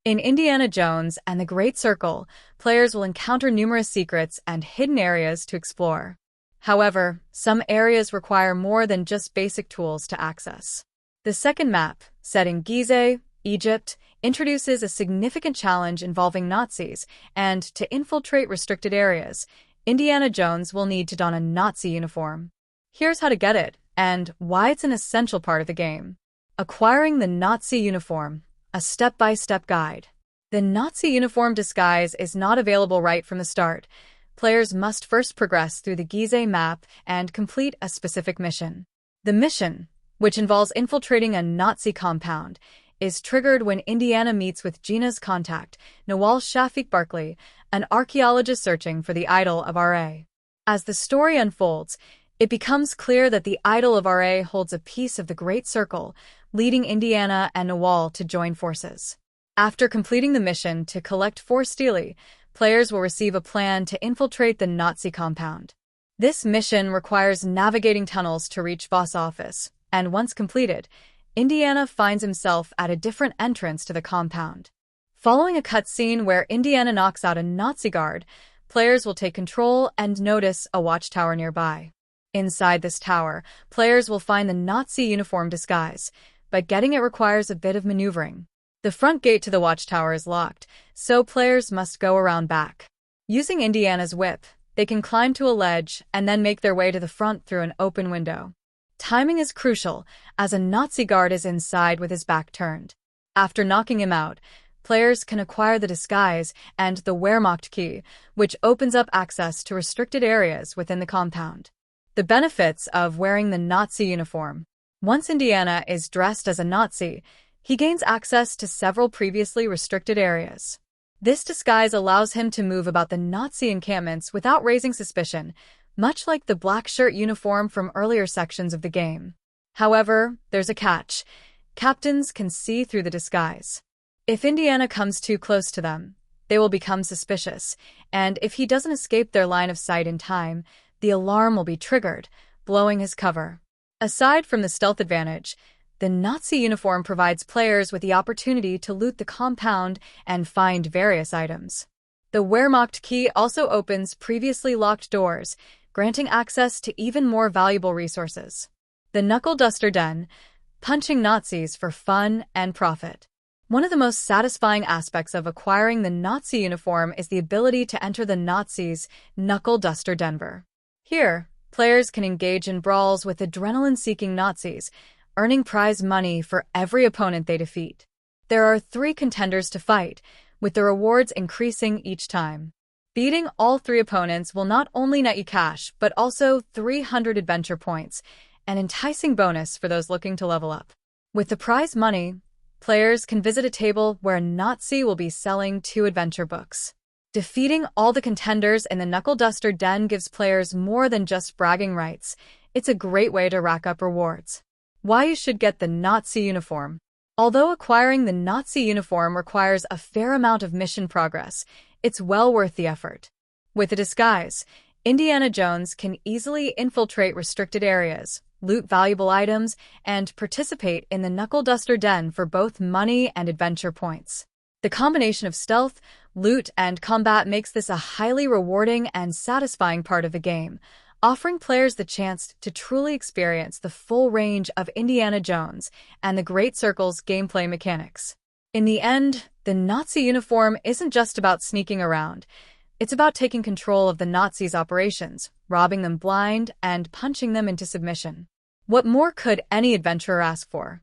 In Indiana Jones and the Great Circle, players will encounter numerous secrets and hidden areas to explore. However, some areas require more than just basic tools to access. The second map, set in Gizeh, Egypt, introduces a significant challenge involving Nazis, and to infiltrate restricted areas, Indiana Jones will need to don a Nazi uniform. Here's how to get it, and why it's an essential part of the game. Acquiring the Nazi uniform, a step-by-step guide. The Nazi uniform disguise is not available right from the start. Players must first progress through the Gizeh map and complete a specific mission. The mission, which involves infiltrating a Nazi compound, is triggered when Indiana meets with Gina's contact, Nawal Shafiq Barkley, an archaeologist searching for the idol of Ra. As the story unfolds, it becomes clear that the idol of Ra holds a piece of the Great Circle, leading Indiana and Nawal to join forces. After completing the mission to collect Force Steely, players will receive a plan to infiltrate the Nazi compound. This mission requires navigating tunnels to reach Voss' office, and once completed, Indiana finds himself at a different entrance to the compound. Following a cutscene where Indiana knocks out a Nazi guard, players will take control and notice a watchtower nearby. Inside this tower, players will find the Nazi uniform disguise, but getting it requires a bit of maneuvering. The front gate to the watchtower is locked, so players must go around back. Using Indiana's whip, they can climb to a ledge and then make their way to the front through an open window. Timing is crucial, as a Nazi guard is inside with his back turned. After knocking him out, players can acquire the disguise and the Wehrmacht key, which opens up access to restricted areas within the compound. The benefits of wearing the Nazi uniform. Once Indiana is dressed as a Nazi, he gains access to several previously restricted areas. This disguise allows him to move about the Nazi encampments without raising suspicion, much like the black shirt uniform from earlier sections of the game. However, there's a catch. Captains can see through the disguise. If Indiana comes too close to them, they will become suspicious, and if he doesn't escape their line of sight in time, the alarm will be triggered, blowing his cover. Aside from the stealth advantage, the Nazi uniform provides players with the opportunity to loot the compound and find various items. The Wehrmacht key also opens previously locked doors, granting access to even more valuable resources. The Knuckle Duster Den, punching Nazis for fun and profit. One of the most satisfying aspects of acquiring the Nazi uniform is the ability to enter the Nazis' Knuckle Duster Denver. Here, players can engage in brawls with adrenaline-seeking Nazis, earning prize money for every opponent they defeat. There are 3 contenders to fight, with the rewards increasing each time. Beating all 3 opponents will not only net you cash, but also 300 adventure points, an enticing bonus for those looking to level up. With the prize money, players can visit a table where a Nazi will be selling 2 adventure books. Defeating all the contenders in the Knuckle Duster Den gives players more than just bragging rights. It's a great way to rack up rewards. Why you should get the Nazi uniform. Although acquiring the Nazi uniform requires a fair amount of mission progress, it's well worth the effort. With a disguise, Indiana Jones can easily infiltrate restricted areas, loot valuable items, and participate in the Knuckle Duster Den for both money and adventure points. The combination of stealth, loot, and combat makes this a highly rewarding and satisfying part of the game, offering players the chance to truly experience the full range of Indiana Jones and the Great Circle's gameplay mechanics. In the end, the Nazi uniform isn't just about sneaking around. It's about taking control of the Nazis' operations, robbing them blind, and punching them into submission. What more could any adventurer ask for?